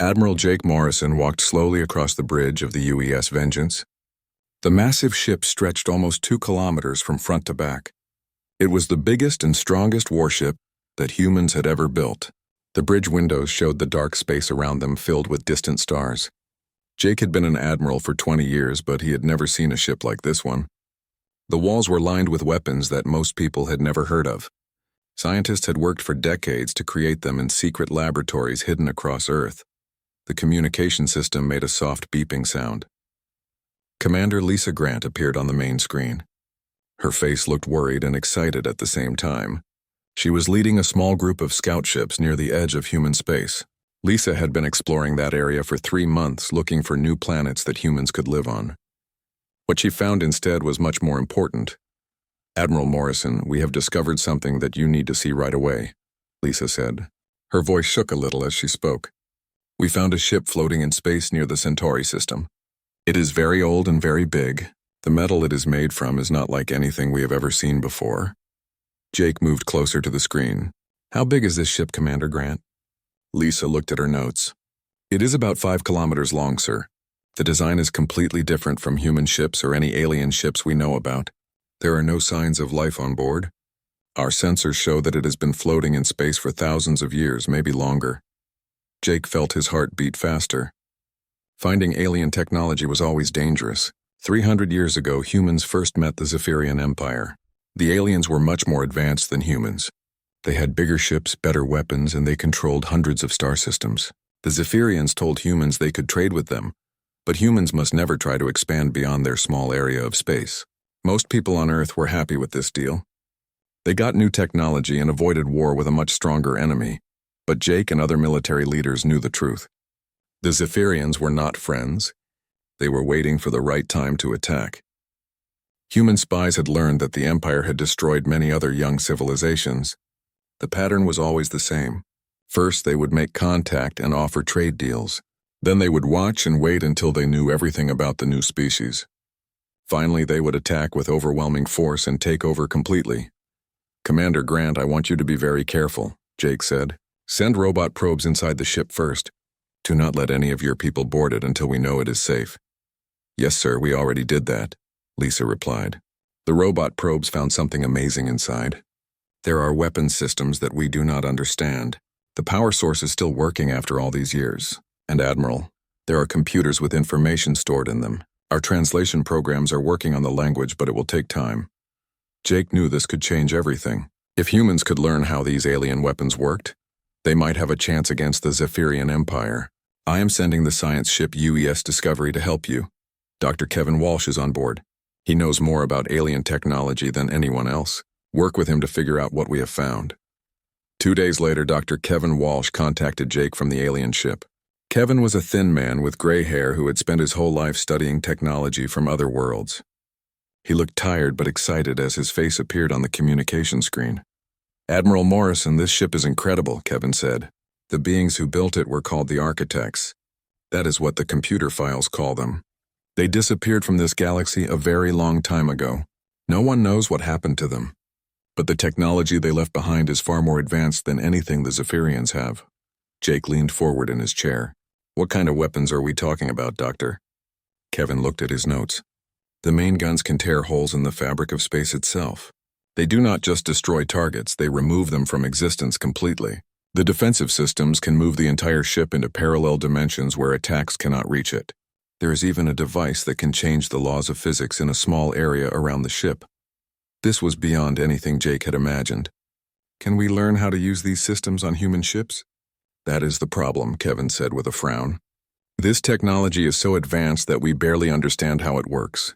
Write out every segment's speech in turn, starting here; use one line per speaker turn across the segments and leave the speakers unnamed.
Admiral Jake Morrison walked slowly across the bridge of the UES Vengeance. The massive ship stretched almost 2 kilometers from front to back. It was the biggest and strongest warship that humans had ever built. The bridge windows showed the dark space around them filled with distant stars. Jake had been an admiral for 20 years, but he had never seen a ship like this one. The walls were lined with weapons that most people had never heard of. Scientists had worked for decades to create them in secret laboratories hidden across Earth. The communication system made a soft beeping sound. Commander Lisa Grant appeared on the main screen. Her face looked worried and excited at the same time. She was leading a small group of scout ships near the edge of human space. Lisa had been exploring that area for 3 months, looking for new planets that humans could live on. What she found instead was much more important. "Admiral Morrison, we have discovered something that you need to see right away," Lisa said. Her voice shook a little as she spoke. "We found a ship floating in space near the Centauri system. It is very old and very big. The metal it is made from is not like anything we have ever seen before." Jake moved closer to the screen. "How big is this ship, Commander Grant?" Lisa looked at her notes. "It is about 5 kilometers long, sir. The design is completely different from human ships or any alien ships we know about. There are no signs of life on board. Our sensors show that it has been floating in space for thousands of years, maybe longer." Jake felt his heart beat faster. Finding alien technology was always dangerous. 300 years ago, humans first met the Zephyrian Empire. The aliens were much more advanced than humans. They had bigger ships, better weapons, and they controlled hundreds of star systems. The Zephyrians told humans they could trade with them, but humans must never try to expand beyond their small area of space. Most people on Earth were happy with this deal. They got new technology and avoided war with a much stronger enemy, but Jake and other military leaders knew the truth. The Zephyrians were not friends. They were waiting for the right time to attack. Human spies had learned that the Empire had destroyed many other young civilizations. The pattern was always the same. First, they would make contact and offer trade deals. Then they would watch and wait until they knew everything about the new species. Finally, they would attack with overwhelming force and take over completely. "Commander Grant, I want you to be very careful," Jake said. "Send robot probes inside the ship first. Do not let any of your people board it until we know it is safe." "Yes, sir, we already did that," Lisa replied. The robot probes found something amazing inside. There are weapon systems that we do not understand. The power source is still working after all these years. And Admiral, there are computers with information stored in them. Our translation programs are working on the language, but it will take time. Jake knew this could change everything. If humans could learn how these alien weapons worked, they might have a chance against the Zephyrian Empire. "I am sending the science ship UES Discovery to help you. Dr. Kevin Walsh is on board. He knows more about alien technology than anyone else. Work with him to figure out what we have found." 2 days later, Dr. Kevin Walsh contacted Jake from the alien ship. Kevin was a thin man with gray hair who had spent his whole life studying technology from other worlds. He looked tired but excited as his face appeared on the communication screen. "Admiral Morrison, this ship is incredible," Kevin said. "The beings who built it were called the architects. That is what the computer files call them. They disappeared from this galaxy a very long time ago. No one knows what happened to them. But the technology they left behind is far more advanced than anything the Zephyrians have." Jake leaned forward in his chair. "What kind of weapons are we talking about, Doctor?" Kevin looked at his notes. "The main guns can tear holes in the fabric of space itself. They do not just destroy targets, they remove them from existence completely. The defensive systems can move the entire ship into parallel dimensions where attacks cannot reach it. There is even a device that can change the laws of physics in a small area around the ship." This was beyond anything Jake had imagined. "Can we learn how to use these systems on human ships?" "That is the problem," Kevin said with a frown. "This technology is so advanced that we barely understand how it works.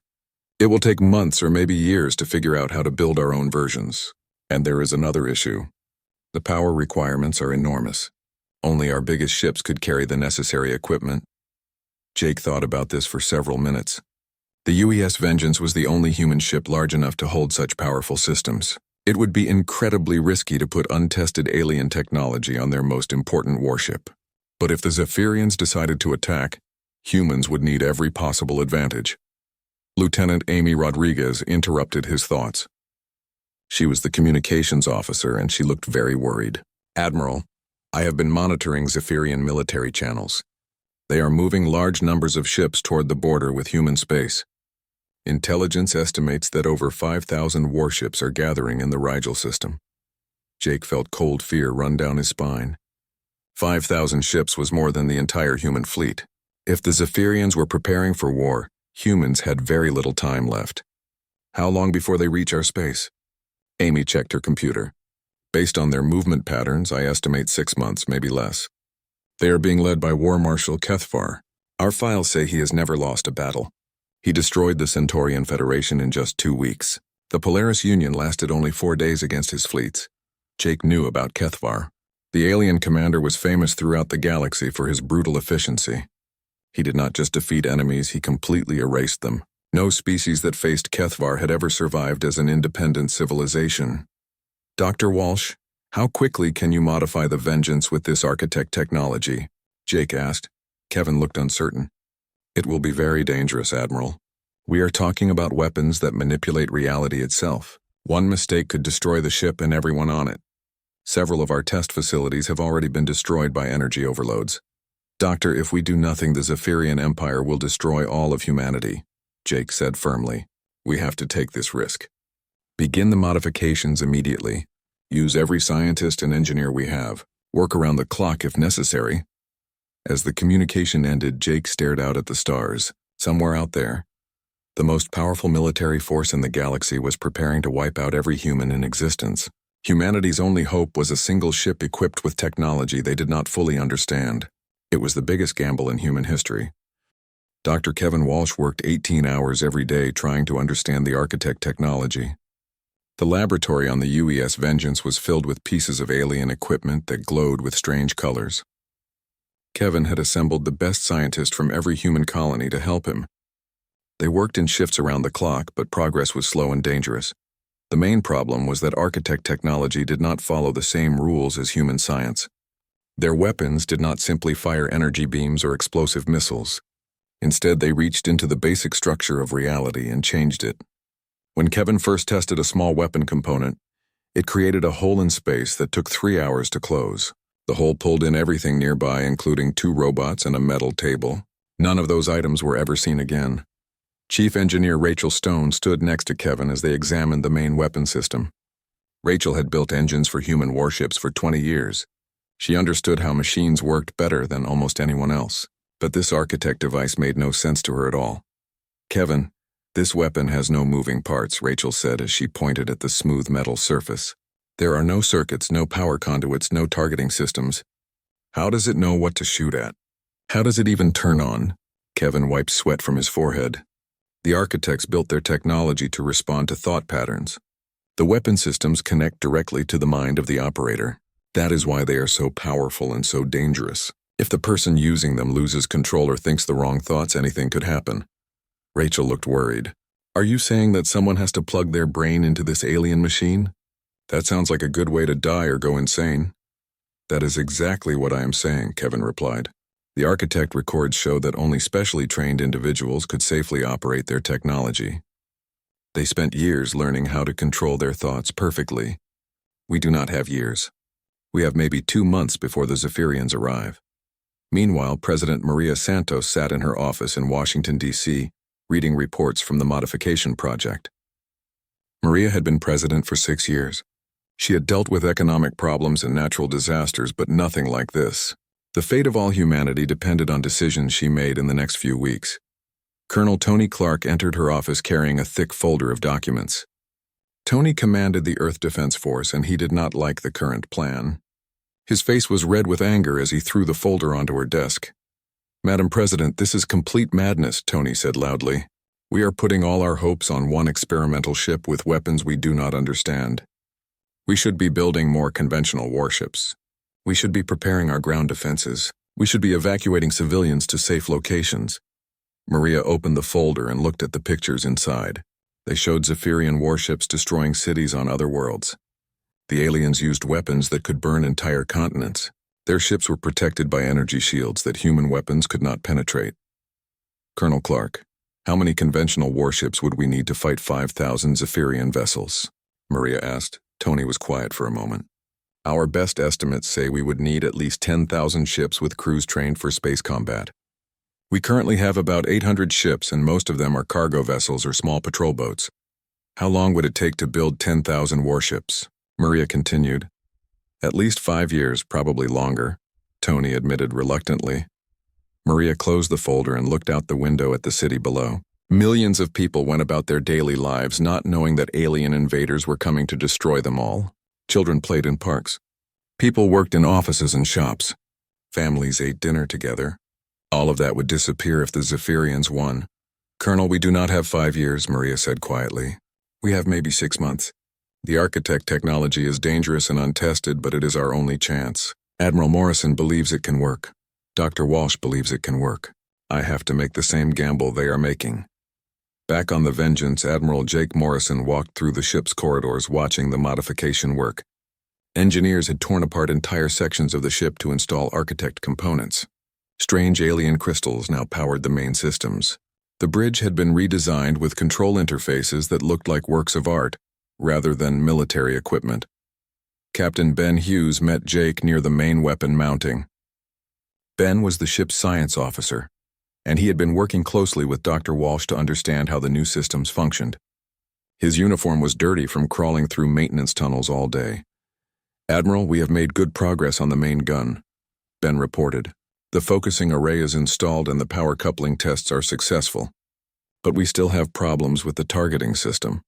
It will take months or maybe years to figure out how to build our own versions. And there is another issue. The power requirements are enormous. Only our biggest ships could carry the necessary equipment." Jake thought about this for several minutes. The UES Vengeance was the only human ship large enough to hold such powerful systems. It would be incredibly risky to put untested alien technology on their most important warship. But if the Zephyrians decided to attack, humans would need every possible advantage. Lieutenant Amy Rodriguez interrupted his thoughts. She was the communications officer and she looked very worried. "Admiral, I have been monitoring Zephyrian military channels. They are moving large numbers of ships toward the border with human space. Intelligence estimates that over 5,000 warships are gathering in the Rigel system. Jake felt cold fear run down his spine. 5,000 ships was more than the entire human fleet. If the Zephyrians were preparing for war, humans had very little time left. How long before they reach our space? Amy checked her computer. Based on their movement patterns, I estimate 6 months, maybe less. They are being led by War Marshal Kethvar. Our files say he has never lost a battle. He destroyed the Centaurian Federation in just 2 weeks. The Polaris Union lasted only 4 days against his fleets. Jake knew about Kethvar. The alien commander was famous throughout the galaxy for his brutal efficiency. He did not just defeat enemies, he completely erased them. No species that faced Kethvar had ever survived as an independent civilization. Dr. Walsh, how quickly can you modify the Vengeance with this architect technology? Jake asked. Kevin looked uncertain. It will be very dangerous, Admiral. We are talking about weapons that manipulate reality itself. One mistake could destroy the ship and everyone on it. Several of our test facilities have already been destroyed by energy overloads. Doctor, if we do nothing, the Zephyrian Empire will destroy all of humanity, Jake said firmly. We have to take this risk. Begin the modifications immediately. Use every scientist and engineer we have. Work around the clock if necessary. As the communication ended, Jake stared out at the stars. Somewhere out there, the most powerful military force in the galaxy was preparing to wipe out every human in existence. Humanity's only hope was a single ship equipped with technology they did not fully understand. It was the biggest gamble in human history. Dr. Kevin Walsh worked 18 hours every day trying to understand the architect technology. The laboratory on the UES Vengeance was filled with pieces of alien equipment that glowed with strange colors. Kevin had assembled the best scientists from every human colony to help him. They worked in shifts around the clock, but progress was slow and dangerous. The main problem was that architect technology did not follow the same rules as human science. Their weapons did not simply fire energy beams or explosive missiles. Instead, they reached into the basic structure of reality and changed it. When Kevin first tested a small weapon component, it created a hole in space that took 3 hours to close. The hole pulled in everything nearby, including 2 robots and a metal table. None of those items were ever seen again. Chief Engineer Rachel Stone stood next to Kevin as they examined the main weapon system. Rachel had built engines for human warships for 20 years. She understood how machines worked better than almost anyone else, but this architect device made no sense to her at all. Kevin, this weapon has no moving parts, Rachel said as she pointed at the smooth metal surface. There are no circuits, no power conduits, no targeting systems. How does it know what to shoot at? How does it even turn on? Kevin wiped sweat from his forehead. The architects built their technology to respond to thought patterns. The weapon systems connect directly to the mind of the operator. That is why they are so powerful and so dangerous. If the person using them loses control or thinks the wrong thoughts, anything could happen. Rachel looked worried. Are you saying that someone has to plug their brain into this alien machine? That sounds like a good way to die or go insane. That is exactly what I am saying, Kevin replied. The architect records show that only specially trained individuals could safely operate their technology. They spent years learning how to control their thoughts perfectly. We do not have years. We have maybe 2 months before the Zephyrians arrive. Meanwhile, President Maria Santos sat in her office in Washington, D.C., reading reports from the modification project. Maria had been president for 6 years. She had dealt with economic problems and natural disasters, but nothing like this. The fate of all humanity depended on decisions she made in the next few weeks. Colonel Tony Clark entered her office carrying a thick folder of documents. Tony commanded the Earth Defense Force, and he did not like the current plan. His face was red with anger as he threw the folder onto her desk. Madam President, this is complete madness, Tony said loudly. We are putting all our hopes on one experimental ship with weapons we do not understand. We should be building more conventional warships. We should be preparing our ground defenses. We should be evacuating civilians to safe locations. Maria opened the folder and looked at the pictures inside. They showed Zephyrian warships destroying cities on other worlds. The aliens used weapons that could burn entire continents. Their ships were protected by energy shields that human weapons could not penetrate. Colonel Clark, how many conventional warships would we need to fight 5,000 Zephyrian vessels? Maria asked. Tony was quiet for a moment. Our best estimates say we would need at least 10,000 ships with crews trained for space combat. We currently have about 800 ships, and most of them are cargo vessels or small patrol boats. How long would it take to build 10,000 warships? Maria continued. At least 5 years, probably longer, Tony admitted reluctantly. Maria closed the folder and looked out the window at the city below. Millions of people went about their daily lives not knowing that alien invaders were coming to destroy them all. Children played in parks. People worked in offices and shops. Families ate dinner together. All of that would disappear if the Zephyrians won. Colonel, we do not have 5 years, Maria said quietly. We have maybe 6 months. The architect technology is dangerous and untested, but it is our only chance. Admiral Morrison believes it can work. Dr. Walsh believes it can work. I have to make the same gamble they are making. Back on the Vengeance, Admiral Jake Morrison walked through the ship's corridors watching the modification work. Engineers had torn apart entire sections of the ship to install architect components. Strange alien crystals now powered the main systems. The bridge had been redesigned with control interfaces that looked like works of art, rather than military equipment. Captain Ben Hughes met Jake near the main weapon mounting. Ben was the ship's science officer, and he had been working closely with Dr. Walsh to understand how the new systems functioned. His uniform was dirty from crawling through maintenance tunnels all day. Admiral, we have made good progress on the main gun, Ben reported. The focusing array is installed and the power coupling tests are successful. But we still have problems with the targeting system.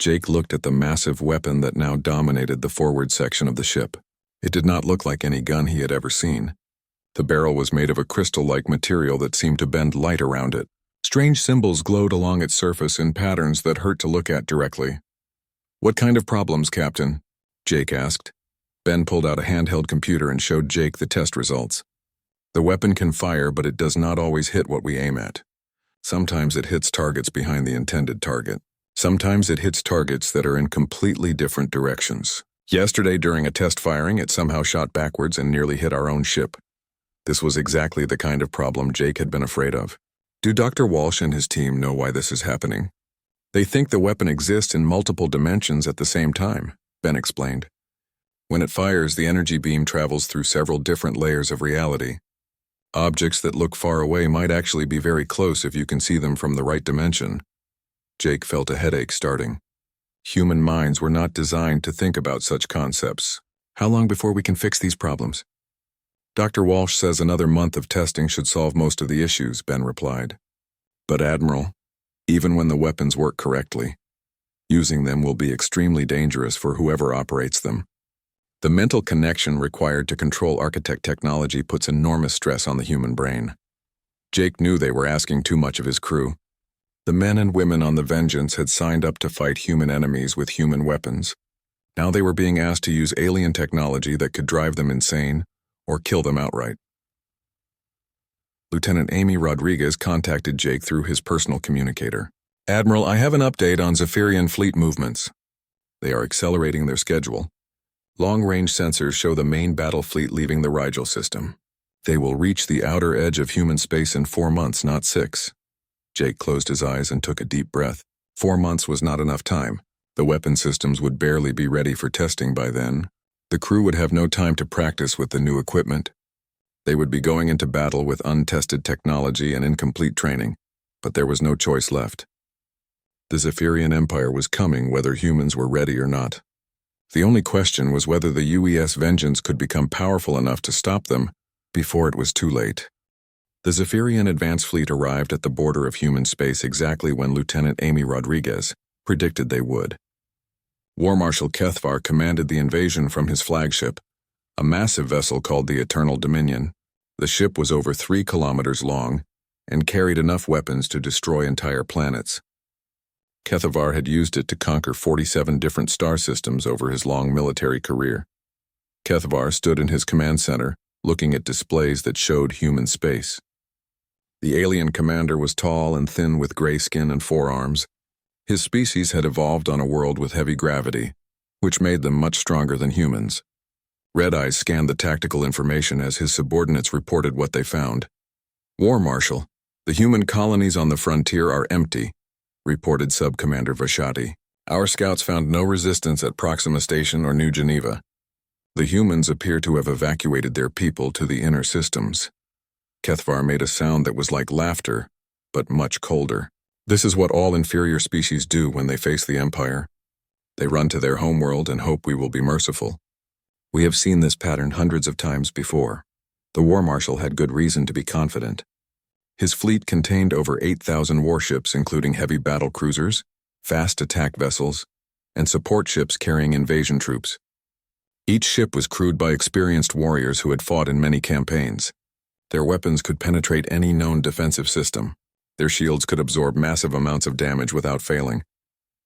Jake looked at the massive weapon that now dominated the forward section of the ship. It did not look like any gun he had ever seen. The barrel was made of a crystal-like material that seemed to bend light around it. Strange symbols glowed along its surface in patterns that hurt to look at directly. What kind of problems, Captain? Jake asked. Ben pulled out a handheld computer and showed Jake the test results. The weapon can fire, but it does not always hit what we aim at. Sometimes it hits targets behind the intended target. Sometimes it hits targets that are in completely different directions. Yesterday, during a test firing, it somehow shot backwards and nearly hit our own ship. This was exactly the kind of problem Jake had been afraid of. Do Dr. Walsh and his team know why this is happening? They think the weapon exists in multiple dimensions at the same time, Ben explained. When it fires, the energy beam travels through several different layers of reality. Objects that look far away might actually be very close if you can see them from the right dimension. Jake felt a headache starting. Human minds were not designed to think about such concepts. How long before we can fix these problems? Dr. Walsh says another month of testing should solve most of the issues, Ben replied. But Admiral, even when the weapons work correctly, using them will be extremely dangerous for whoever operates them. The mental connection required to control architect technology puts enormous stress on the human brain. Jake knew they were asking too much of his crew. The men and women on the Vengeance had signed up to fight human enemies with human weapons. Now they were being asked to use alien technology that could drive them insane or kill them outright. Lieutenant Amy Rodriguez contacted Jake through his personal communicator. Admiral, I have an update on Zephyrian fleet movements. They are accelerating their schedule. Long-range sensors show the main battle fleet leaving the Rigel system. They will reach the outer edge of human space in 4 months, not 6. Jake closed his eyes and took a deep breath. 4 months was not enough time. The weapon systems would barely be ready for testing by then. The crew would have no time to practice with the new equipment. They would be going into battle with untested technology and incomplete training, but there was no choice left. The Zephyrian Empire was coming whether humans were ready or not. The only question was whether the UES Vengeance could become powerful enough to stop them before it was too late. The Zephyrian advance fleet arrived at the border of human space exactly when Lieutenant Amy Rodriguez predicted they would. War Marshal Kethvar commanded the invasion from his flagship, a massive vessel called the Eternal Dominion. The ship was over 3 kilometers long and carried enough weapons to destroy entire planets. Kethvar had used it to conquer 47 different star systems over his long military career. Kethvar stood in his command center, looking at displays that showed human space. The alien commander was tall and thin with gray skin and forearms. His species had evolved on a world with heavy gravity, which made them much stronger than humans. Red Eyes scanned the tactical information as his subordinates reported what they found. War Marshal, the human colonies on the frontier are empty, reported Sub-Commander Vashati. Our scouts found no resistance at Proxima Station or New Geneva. The humans appear to have evacuated their people to the inner systems. Kethvar made a sound that was like laughter, but much colder. This is what all inferior species do when they face the Empire. They run to their homeworld and hope we will be merciful. We have seen this pattern hundreds of times before. The War Marshal had good reason to be confident. His fleet contained over 8,000 warships, including heavy battle cruisers, fast attack vessels, and support ships carrying invasion troops. Each ship was crewed by experienced warriors who had fought in many campaigns. Their weapons could penetrate any known defensive system. Their shields could absorb massive amounts of damage without failing.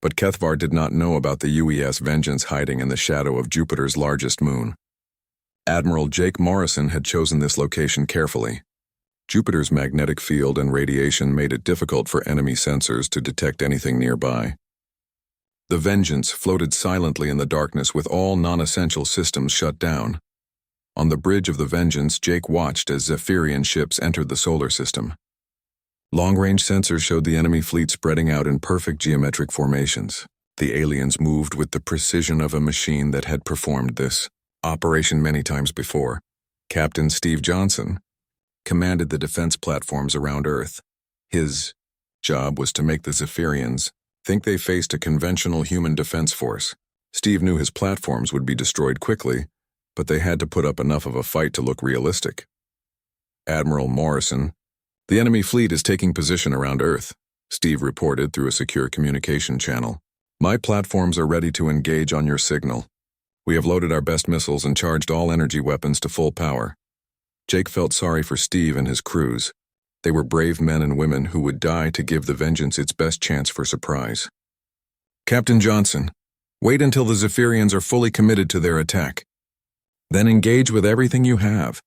But Kethvar did not know about the UES Vengeance hiding in the shadow of Jupiter's largest moon. Admiral Jake Morrison had chosen this location carefully. Jupiter's magnetic field and radiation made it difficult for enemy sensors to detect anything nearby. The Vengeance floated silently in the darkness with all non-essential systems shut down. On the bridge of the Vengeance, Jake watched as Zephyrian ships entered the solar system. Long-range sensors showed the enemy fleet spreading out in perfect geometric formations. The aliens moved with the precision of a machine that had performed this operation many times before. Captain Steve Johnson commanded the defense platforms around Earth. His job was to make the Zephyrians think they faced a conventional human defense force. Steve knew his platforms would be destroyed quickly, but they had to put up enough of a fight to look realistic. Admiral Morrison, "The enemy fleet is taking position around Earth," Steve reported through a secure communication channel. "My platforms are ready to engage on your signal. We have loaded our best missiles and charged all energy weapons to full power." Jake felt sorry for Steve and his crews. They were brave men and women who would die to give the Vengeance its best chance for surprise. "Captain Johnson, wait until the Zephyrians are fully committed to their attack. Then engage with everything you have.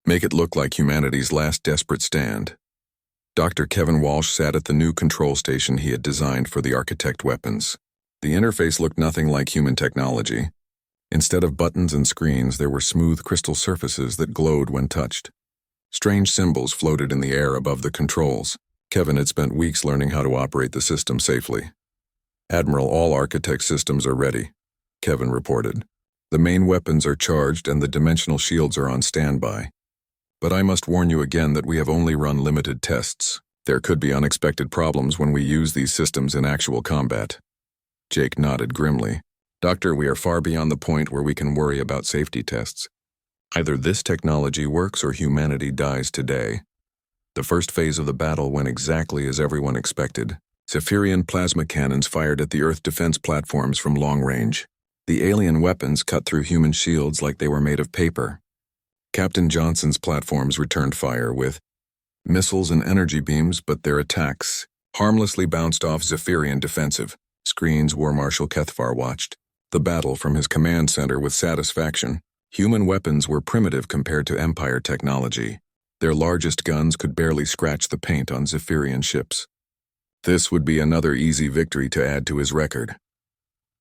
Make it look like humanity's last desperate stand." Dr. Kevin Walsh sat at the new control station he had designed for the Architect weapons. The interface looked nothing like human technology. Instead of buttons and screens, there were smooth crystal surfaces that glowed when touched. Strange symbols floated in the air above the controls. Kevin had spent weeks learning how to operate the system safely. "Admiral, all Architect systems are ready," Kevin reported. "The main weapons are charged and the dimensional shields are on standby. But I must warn you again that we have only run limited tests. There could be unexpected problems when we use these systems in actual combat." Jake nodded grimly. "Doctor, we are far beyond the point where we can worry about safety tests. Either this technology works or humanity dies today." The first phase of the battle went exactly as everyone expected. Zephyrian plasma cannons fired at the Earth defense platforms from long range. The alien weapons cut through human shields like they were made of paper. Captain Johnson's platforms returned fire with missiles and energy beams, but their attacks harmlessly bounced off Zephyrian defensive screens. War Marshal Kethvar watched the battle from his command center with satisfaction. Human weapons were primitive compared to Empire technology. Their largest guns could barely scratch the paint on Zephyrian ships. This would be another easy victory to add to his record.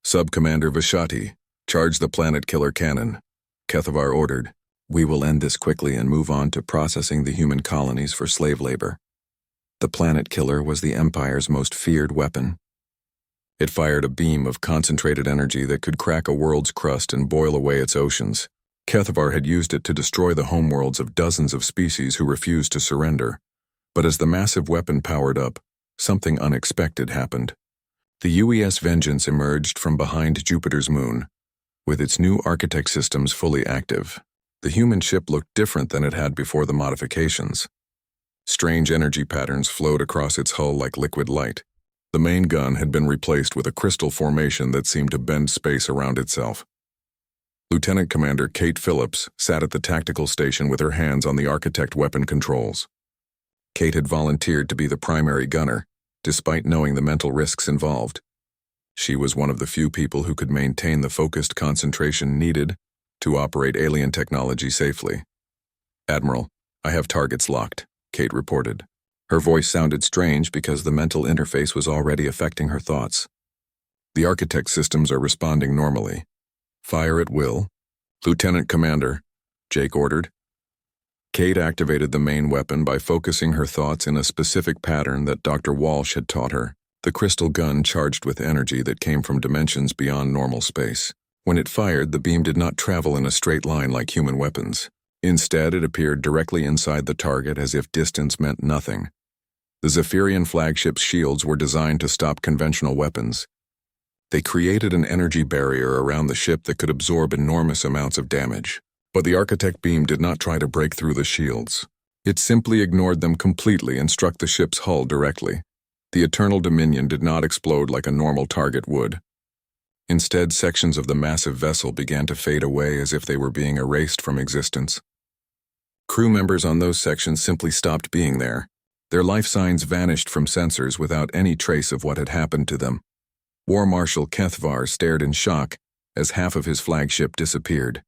"Sub-Commander Vashati, charge the planet killer cannon," Kethvar ordered. "We will end this quickly and move on to processing the human colonies for slave labor." The planet killer was the Empire's most feared weapon. It fired a beam of concentrated energy that could crack a world's crust and boil away its oceans. Kethvar had used it to destroy the homeworlds of dozens of species who refused to surrender. But as the massive weapon powered up, something unexpected happened. The UES Vengeance emerged from behind Jupiter's moon, with its new Architect systems fully active. The human ship looked different than it had before the modifications. Strange energy patterns flowed across its hull like liquid light. The main gun had been replaced with a crystal formation that seemed to bend space around itself. Lieutenant Commander Kate Phillips sat at the tactical station with her hands on the Architect weapon controls. Kate had volunteered to be the primary gunner, despite knowing the mental risks involved. She was one of the few people who could maintain the focused concentration needed to operate alien technology safely. "Admiral, I have targets locked," Kate reported. Her voice sounded strange because the mental interface was already affecting her thoughts. "The Architect systems are responding normally. Fire at will." "Lieutenant Commander," Jake ordered. Kate activated the main weapon by focusing her thoughts in a specific pattern that Dr. Walsh had taught her. The crystal gun charged with energy that came from dimensions beyond normal space. When it fired, the beam did not travel in a straight line like human weapons. Instead, it appeared directly inside the target as if distance meant nothing. The Zephyrian flagship's shields were designed to stop conventional weapons. They created an energy barrier around the ship that could absorb enormous amounts of damage. But the architect beam did not try to break through the shields. It simply ignored them completely and struck the ship's hull directly. The Eternal Dominion did not explode like a normal target would. Instead, sections of the massive vessel began to fade away as if they were being erased from existence. Crew members on those sections simply stopped being there. Their life signs vanished from sensors without any trace of what had happened to them. War Marshal Kethvar stared in shock as half of his flagship disappeared.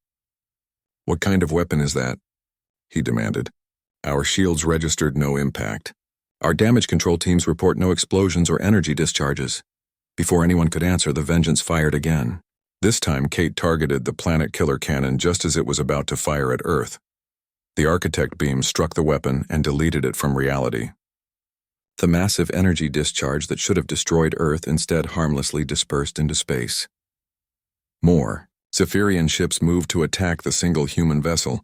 "What kind of weapon is that?" he demanded. "Our shields registered no impact. Our damage control teams report no explosions or energy discharges." Before anyone could answer, the Vengeance fired again. This time, Kate targeted the planet killer cannon just as it was about to fire at Earth. The architect beam struck the weapon and deleted it from reality. The massive energy discharge that should have destroyed Earth instead harmlessly dispersed into space. More. Zephyrian ships moved to attack the single human vessel,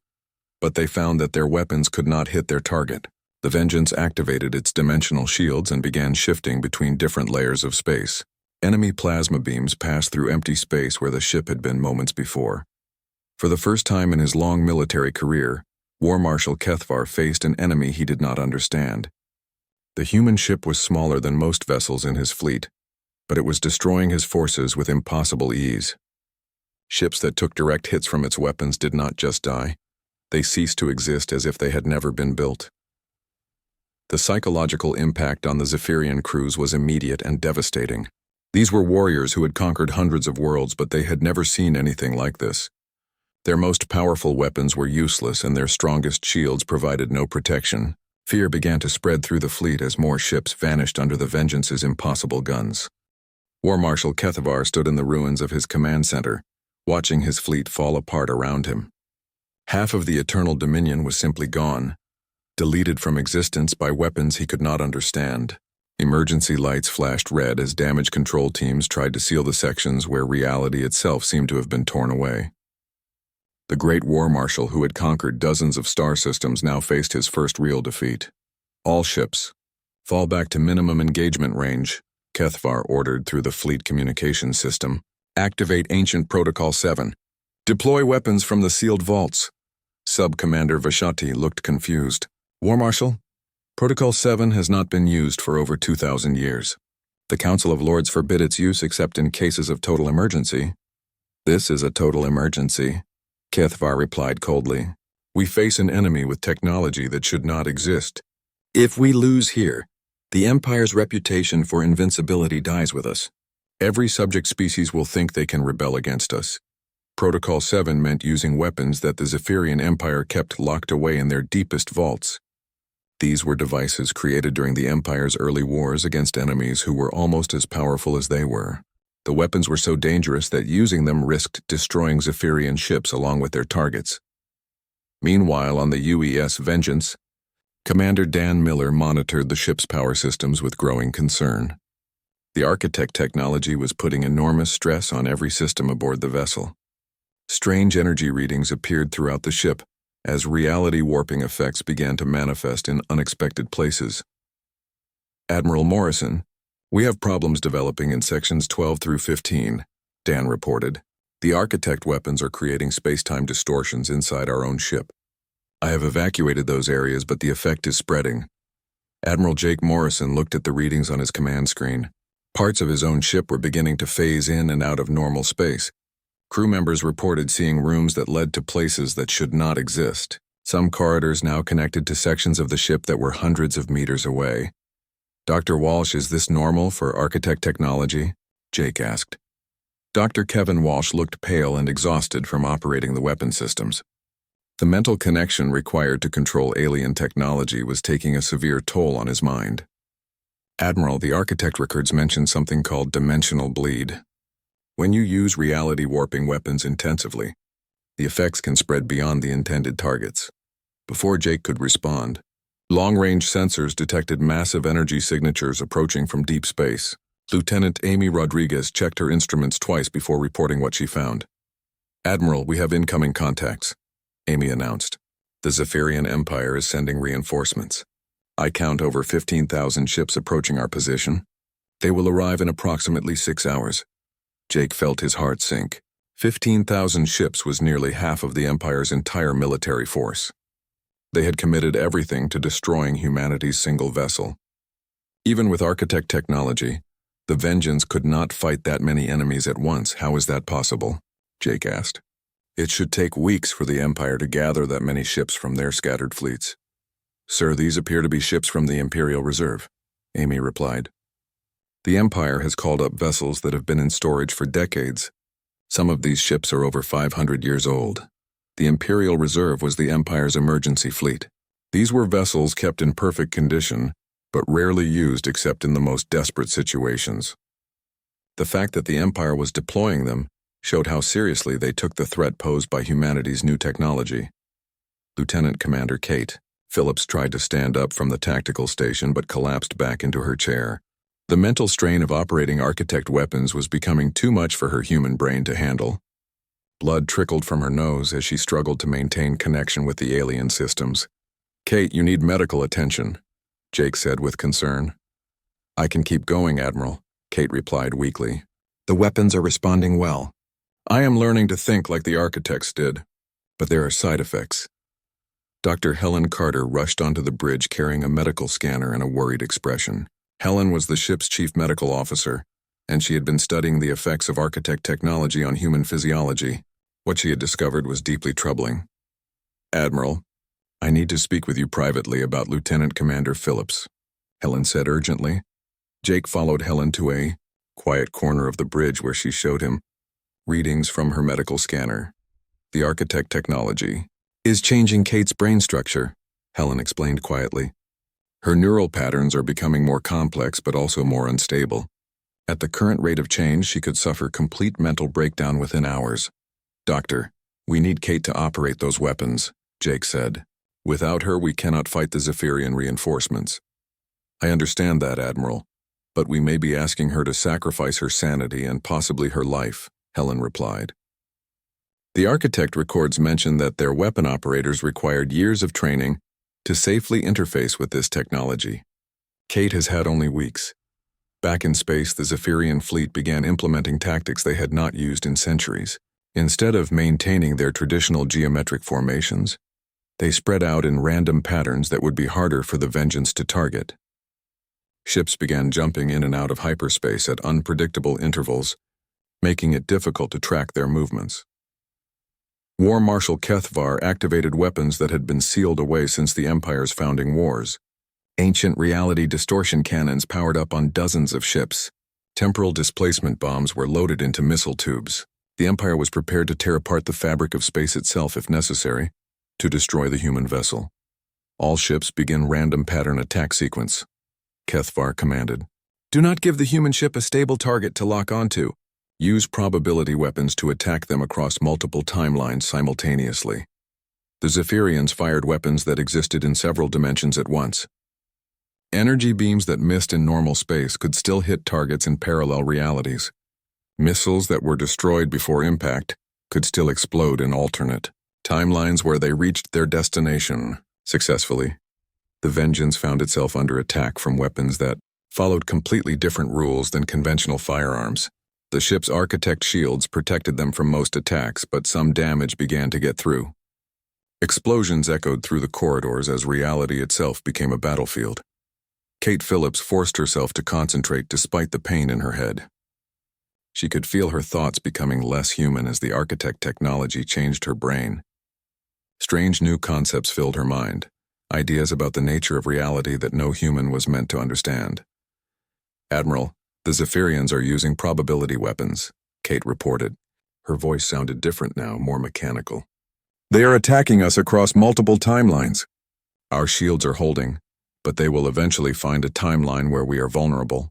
but they found that their weapons could not hit their target. The Vengeance activated its dimensional shields and began shifting between different layers of space. Enemy plasma beams passed through empty space where the ship had been moments before. For the first time in his long military career, War Marshal Kethvar faced an enemy he did not understand. The human ship was smaller than most vessels in his fleet, but it was destroying his forces with impossible ease. Ships that took direct hits from its weapons did not just die. They ceased to exist as if they had never been built. The psychological impact on the Zephyrian crews was immediate and devastating. These were warriors who had conquered hundreds of worlds, but they had never seen anything like this. Their most powerful weapons were useless and their strongest shields provided no protection. Fear began to spread through the fleet as more ships vanished under the Vengeance's impossible guns. War Marshal Kethvar stood in the ruins of his command center, watching his fleet fall apart around him. Half of the Eternal Dominion was simply gone, deleted from existence by weapons he could not understand. Emergency lights flashed red as damage control teams tried to seal the sections where reality itself seemed to have been torn away. The great War Marshal who had conquered dozens of star systems now faced his first real defeat. "All ships, fall back to minimum engagement range," Kethvar ordered through the fleet communications system. "Activate Ancient Protocol 7. Deploy weapons from the sealed vaults." Sub-Commander Vashati looked confused. "War Marshal, Protocol 7 has not been used for over 2,000 years. The Council of Lords forbid its use except in cases of total emergency." "This is a total emergency," Kethvar replied coldly. "We face an enemy with technology that should not exist. If we lose here, the Empire's reputation for invincibility dies with us. Every subject species will think they can rebel against us." Protocol 7 meant using weapons that the Zephyrian Empire kept locked away in their deepest vaults. These were devices created during the Empire's early wars against enemies who were almost as powerful as they were. The weapons were so dangerous that using them risked destroying Zephyrian ships along with their targets. Meanwhile, on the UES Vengeance, Commander Dan Miller monitored the ship's power systems with growing concern. The architect technology was putting enormous stress on every system aboard the vessel. Strange energy readings appeared throughout the ship as reality warping effects began to manifest in unexpected places. "Admiral Morrison, we have problems developing in sections 12 through 15, Dan reported. "The architect weapons are creating space-time distortions inside our own ship. I have evacuated those areas, but the effect is spreading." Admiral Jake Morrison looked at the readings on his command screen. Parts of his own ship were beginning to phase in and out of normal space. Crew members reported seeing rooms that led to places that should not exist. Some corridors now connected to sections of the ship that were hundreds of meters away. "Dr. Walsh, is this normal for architect technology?" Jake asked. Dr. Kevin Walsh looked pale and exhausted from operating the weapon systems. The mental connection required to control alien technology was taking a severe toll on his mind. "Admiral, the architect records mention something called dimensional bleed. When you use reality warping weapons intensively, the effects can spread beyond the intended targets." Before Jake could respond, long-range sensors detected massive energy signatures approaching from deep space. Lieutenant Amy Rodriguez checked her instruments twice before reporting what she found. "Admiral, we have incoming contacts," Amy announced. The Zephyrian Empire is sending reinforcements. I count over 15,000 ships approaching our position. They will arrive in approximately 6 hours. Jake felt his heart sink. 15,000 ships was nearly half of the Empire's entire military force. They had committed everything to destroying humanity's single vessel. Even with architect technology, the Vengeance could not fight that many enemies at once. How is that possible? Jake asked. It should take weeks for the Empire to gather that many ships from their scattered fleets. Sir, these appear to be ships from the Imperial Reserve, Amy replied. The Empire has called up vessels that have been in storage for decades. Some of these ships are over 500 years old. The Imperial Reserve was the Empire's emergency fleet. These were vessels kept in perfect condition, but rarely used except in the most desperate situations. The fact that the Empire was deploying them showed how seriously they took the threat posed by humanity's new technology. Lieutenant Commander Kate Phillips tried to stand up from the tactical station but collapsed back into her chair. The mental strain of operating architect weapons was becoming too much for her human brain to handle. Blood trickled from her nose as she struggled to maintain connection with the alien systems. Kate, you need medical attention, Jake said with concern. I can keep going, Admiral, Kate replied weakly. The weapons are responding well. I am learning to think like the architects did, but there are side effects. Dr. Helen Carter rushed onto the bridge carrying a medical scanner and a worried expression. Helen was the ship's chief medical officer, and she had been studying the effects of architect technology on human physiology. What she had discovered was deeply troubling. Admiral, I need to speak with you privately about Lieutenant Commander Phillips, Helen said urgently. Jake followed Helen to a quiet corner of the bridge where she showed him readings from her medical scanner. The architect technology is changing Kate's brain structure, Helen explained quietly. Her neural patterns are becoming more complex but also more unstable. At the current rate of change, she could suffer complete mental breakdown within hours. Doctor, we need Kate to operate those weapons, Jake said. Without her, we cannot fight the Zephyrian reinforcements. I understand that, Admiral, but we may be asking her to sacrifice her sanity and possibly her life, Helen replied. The architect records mention that their weapon operators required years of training to safely interface with this technology. Kate has had only weeks. Back in space, the Zephyrian fleet began implementing tactics they had not used in centuries. Instead of maintaining their traditional geometric formations, they spread out in random patterns that would be harder for the Vengeance to target. Ships began jumping in and out of hyperspace at unpredictable intervals, making it difficult to track their movements. War Marshal Kethvar activated weapons that had been sealed away since the Empire's founding wars. Ancient reality distortion cannons powered up on dozens of ships. Temporal displacement bombs were loaded into missile tubes. The Empire was prepared to tear apart the fabric of space itself if necessary, to destroy the human vessel. All ships begin random pattern attack sequence, Kethvar commanded. Do not give the human ship a stable target to lock onto. Use probability weapons to attack them across multiple timelines simultaneously. The Zephyrians fired weapons that existed in several dimensions at once. Energy beams that missed in normal space could still hit targets in parallel realities. Missiles that were destroyed before impact could still explode in alternate timelines where they reached their destination successfully. The Vengeance found itself under attack from weapons that followed completely different rules than conventional firearms. The ship's architect shields protected them from most attacks, but some damage began to get through. Explosions echoed through the corridors as reality itself became a battlefield. Kate Phillips forced herself to concentrate despite the pain in her head. She could feel her thoughts becoming less human as the architect technology changed her brain. Strange new concepts filled her mind, ideas about the nature of reality that no human was meant to understand. Admiral, the Zephyrians are using probability weapons, Kate reported. Her voice sounded different now, more mechanical. They are attacking us across multiple timelines. Our shields are holding, but they will eventually find a timeline where we are vulnerable.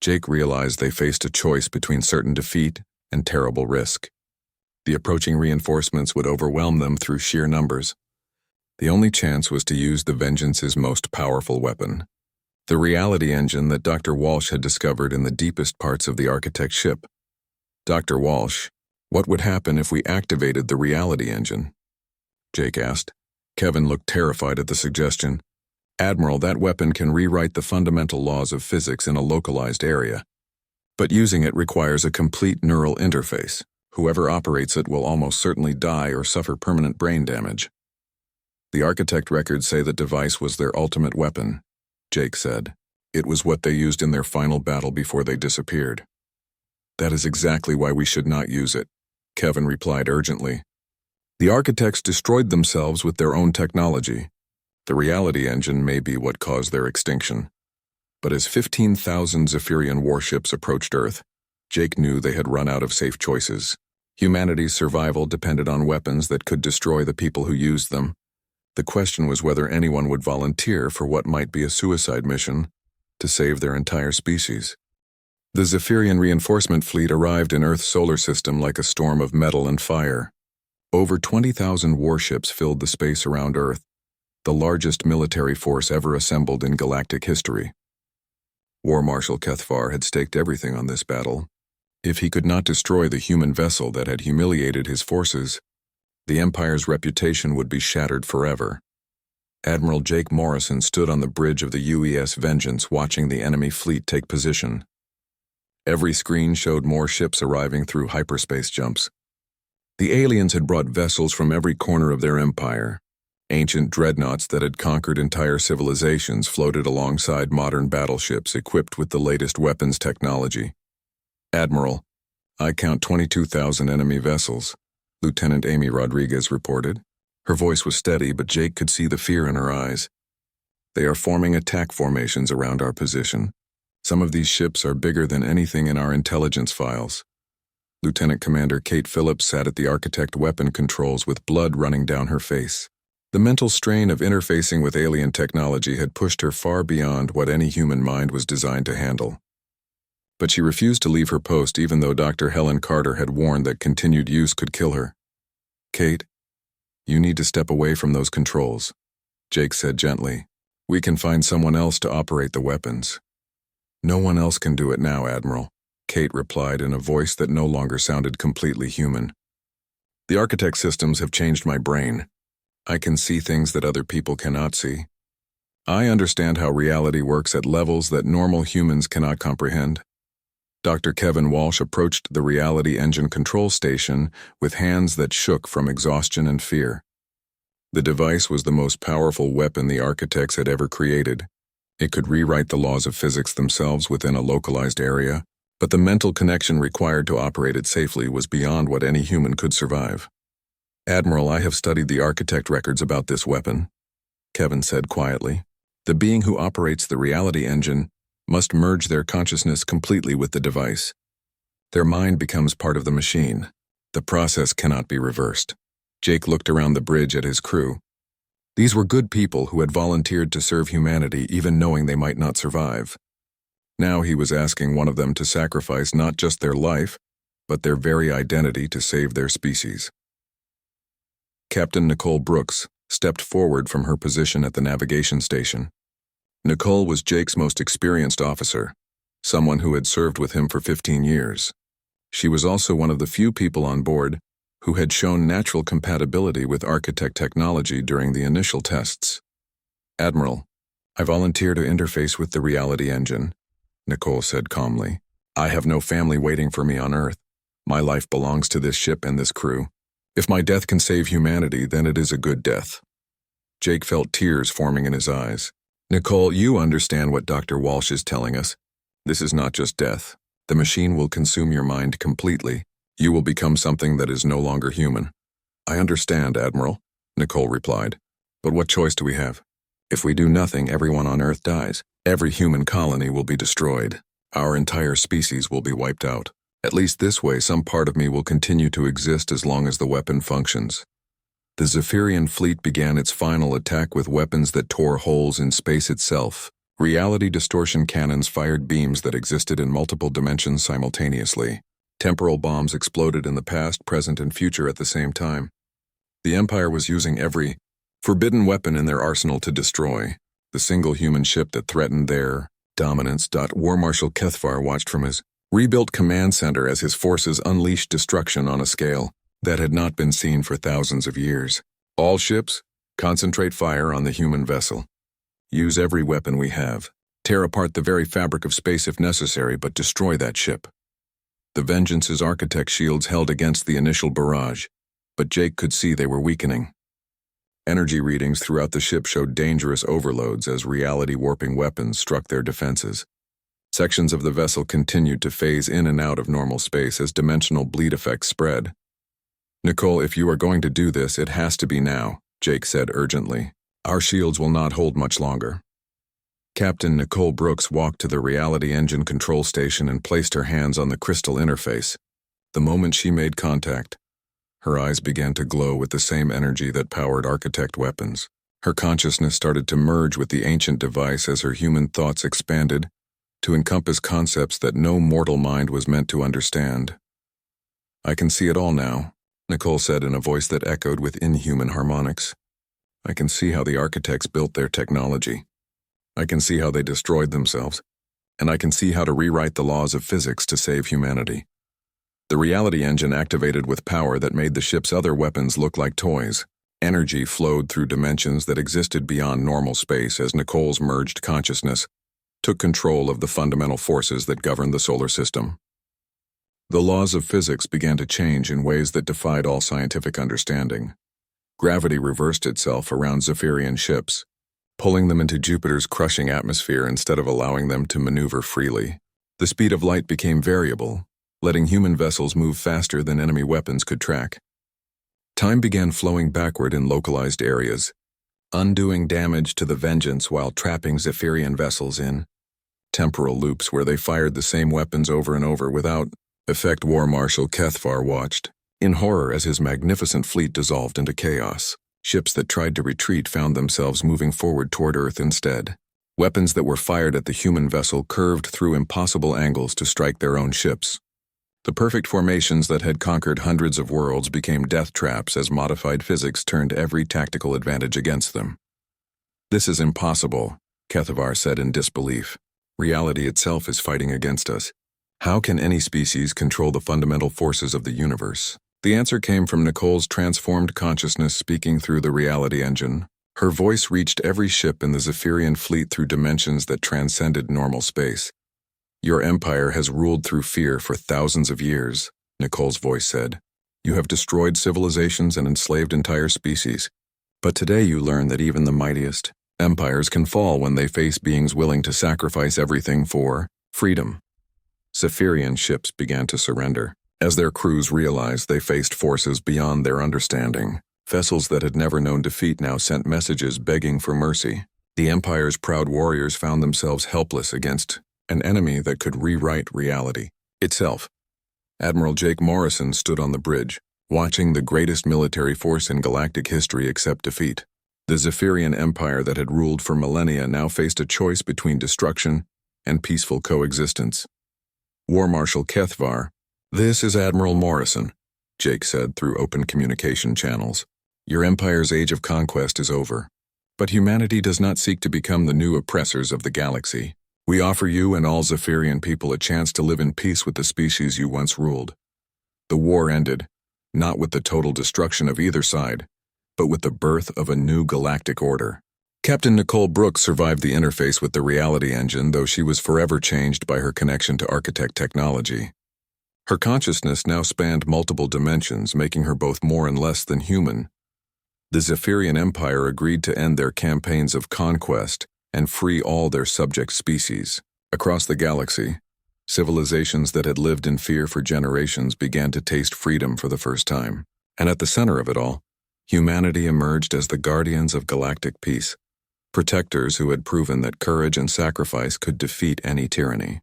Jake realized they faced a choice between certain defeat and terrible risk. The approaching reinforcements would overwhelm them through sheer numbers. The only chance was to use the Vengeance's most powerful weapon, the reality engine that Dr. Walsh had discovered in the deepest parts of the architect's ship. Dr. Walsh, what would happen if we activated the reality engine? Jake asked. Kevin looked terrified at the suggestion. Admiral, that weapon can rewrite the fundamental laws of physics in a localized area. But using it requires a complete neural interface. Whoever operates it will almost certainly die or suffer permanent brain damage. The architect records say that device was their ultimate weapon, Jake said. It was what they used in their final battle before they disappeared. That is exactly why we should not use it, Kevin replied urgently. The architects destroyed themselves with their own technology. The reality engine may be what caused their extinction. But as 15,000 Zephyrian warships approached Earth, Jake knew they had run out of safe choices. Humanity's survival depended on weapons that could destroy the people who used them. The question was whether anyone would volunteer for what might be a suicide mission to save their entire species. The Zephyrian reinforcement fleet arrived in Earth's solar system like a storm of metal and fire. Over 20,000 warships filled the space around Earth, the largest military force ever assembled in galactic history. War Marshal Kethvar had staked everything on this battle. If he could not destroy the human vessel that had humiliated his forces, the Empire's reputation would be shattered forever. Admiral Jake Morrison stood on the bridge of the UES Vengeance watching the enemy fleet take position. Every screen showed more ships arriving through hyperspace jumps. The aliens had brought vessels from every corner of their empire. Ancient dreadnoughts that had conquered entire civilizations floated alongside modern battleships equipped with the latest weapons technology. Admiral, I count 22,000 enemy vessels, Lieutenant Amy Rodriguez reported. Her voice was steady, but Jake could see the fear in her eyes. They are forming attack formations around our position. Some of these ships are bigger than anything in our intelligence files. Lieutenant Commander Kate Phillips sat at the architect weapon controls with blood running down her face. The mental strain of interfacing with alien technology had pushed her far beyond what any human mind was designed to handle. But she refused to leave her post even though Dr. Helen Carter had warned that continued use could kill her. Kate, you need to step away from those controls, Jake said gently. We can find someone else to operate the weapons. No one else can do it now, Admiral, Kate replied in a voice that no longer sounded completely human. The architect systems have changed my brain. I can see things that other people cannot see. I understand how reality works at levels that normal humans cannot comprehend. Dr. Kevin Walsh approached the reality engine control station with hands that shook from exhaustion and fear. The device was the most powerful weapon the architects had ever created. It could rewrite the laws of physics themselves within a localized area, but the mental connection required to operate it safely was beyond what any human could survive. Admiral, I have studied the architect records about this weapon, Kevin said quietly. The being who operates the reality engine must merge their consciousness completely with the device. Their mind becomes part of the machine. The process cannot be reversed. Jake looked around the bridge at his crew. These were good people who had volunteered to serve humanity even knowing they might not survive. Now he was asking one of them to sacrifice not just their life, but their very identity to save their species. Captain Nicole Brooks stepped forward from her position at the navigation station. Nicole was Jake's most experienced officer, someone who had served with him for 15 years. She was also one of the few people on board who had shown natural compatibility with architect technology during the initial tests. Admiral, I volunteer to interface with the reality engine, Nicole said calmly. I have no family waiting for me on Earth. My life belongs to this ship and this crew. If my death can save humanity, then it is a good death. Jake felt tears forming in his eyes. Nicole, you understand what Dr. Walsh is telling us. This is not just death. The machine will consume your mind completely. You will become something that is no longer human. I understand, Admiral, Nicole replied. But what choice do we have? If we do nothing, everyone on Earth dies. Every human colony will be destroyed. Our entire species will be wiped out. At least this way, some part of me will continue to exist as long as the weapon functions. The Zephyrian fleet began its final attack with weapons that tore holes in space itself. Reality distortion cannons fired beams that existed in multiple dimensions simultaneously. Temporal bombs exploded in the past, present, and future at the same time. The Empire was using every forbidden weapon in their arsenal to destroy the single human ship that threatened their dominance. War Marshal Kethvar watched from his rebuilt command center as his forces unleashed destruction on a scale that had not been seen for thousands of years. All ships, Concentrate fire on the human vessel. Use every weapon we have. Tear apart the very fabric of space if necessary, but destroy that ship. The Vengeance's architect shields held against the initial barrage, but Jake could see they were weakening. Energy readings throughout the ship showed dangerous overloads as reality-warping weapons struck their defenses. Sections of the vessel continued to phase in and out of normal space as dimensional bleed effects spread. "Nicole, if you are going to do this, it has to be now," Jake said urgently. "Our shields will not hold much longer." Captain Nicole Brooks walked to the reality engine control station and placed her hands on the crystal interface. The moment she made contact, her eyes began to glow with the same energy that powered architect weapons. Her consciousness started to merge with the ancient device as her human thoughts expanded to encompass concepts that no mortal mind was meant to understand. "I can see it all now," Nicole said in a voice that echoed with inhuman harmonics. "I can see how the architects built their technology. I can see how they destroyed themselves, and I can see how to rewrite the laws of physics to save humanity." The reality engine activated with power that made the ship's other weapons look like toys. Energy flowed through dimensions that existed beyond normal space as Nicole's merged consciousness took control of the fundamental forces that governed the solar system. The laws of physics began to change in ways that defied all scientific understanding. Gravity reversed itself around Zephyrian ships, pulling them into Jupiter's crushing atmosphere instead of allowing them to maneuver freely. The speed of light became variable, letting human vessels move faster than enemy weapons could track. Time began flowing backward in localized areas, undoing damage to the Vengeance while trapping Zephyrian vessels in temporal loops where they fired the same weapons over and over without effect. War Marshal Kethvar watched in horror as his magnificent fleet dissolved into chaos. Ships that tried to retreat found themselves moving forward toward Earth instead. Weapons that were fired at the human vessel curved through impossible angles to strike their own ships. The perfect formations that had conquered hundreds of worlds became death traps as modified physics turned every tactical advantage against them. "This is impossible," Kethvar said in disbelief. "Reality itself is fighting against us. How can any species control the fundamental forces of the universe?" The answer came from Nicole's transformed consciousness speaking through the reality engine. Her voice reached every ship in the Zephyrian fleet through dimensions that transcended normal space. "Your empire has ruled through fear for thousands of years," Nicole's voice said. "You have destroyed civilizations and enslaved entire species. But today you learn that even the mightiest empires can fall when they face beings willing to sacrifice everything for freedom." Zephyrian ships began to surrender. As their crews realized they faced forces beyond their understanding, vessels that had never known defeat now sent messages begging for mercy. The Empire's proud warriors found themselves helpless against an enemy that could rewrite reality itself. Admiral Jake Morrison stood on the bridge, watching the greatest military force in galactic history accept defeat. The Zephyrian Empire that had ruled for millennia now faced a choice between destruction and peaceful coexistence. War Marshal Kethvar, "This is Admiral Morrison," Jake said through open communication channels. "Your empire's age of conquest is over, but humanity does not seek to become the new oppressors of the galaxy. We offer you and all Zephyrian people a chance to live in peace with the species you once ruled. The war ended, not with the total destruction of either side, but with the birth of a new galactic order." Captain Nicole Brooks survived the interface with the reality engine, though she was forever changed by her connection to architect technology. Her consciousness now spanned multiple dimensions, making her both more and less than human. The Zephyrian Empire agreed to end their campaigns of conquest and free all their subject species. Across the galaxy, civilizations that had lived in fear for generations began to taste freedom for the first time. And at the center of it all, humanity emerged as the guardians of galactic peace, protectors who had proven that courage and sacrifice could defeat any tyranny.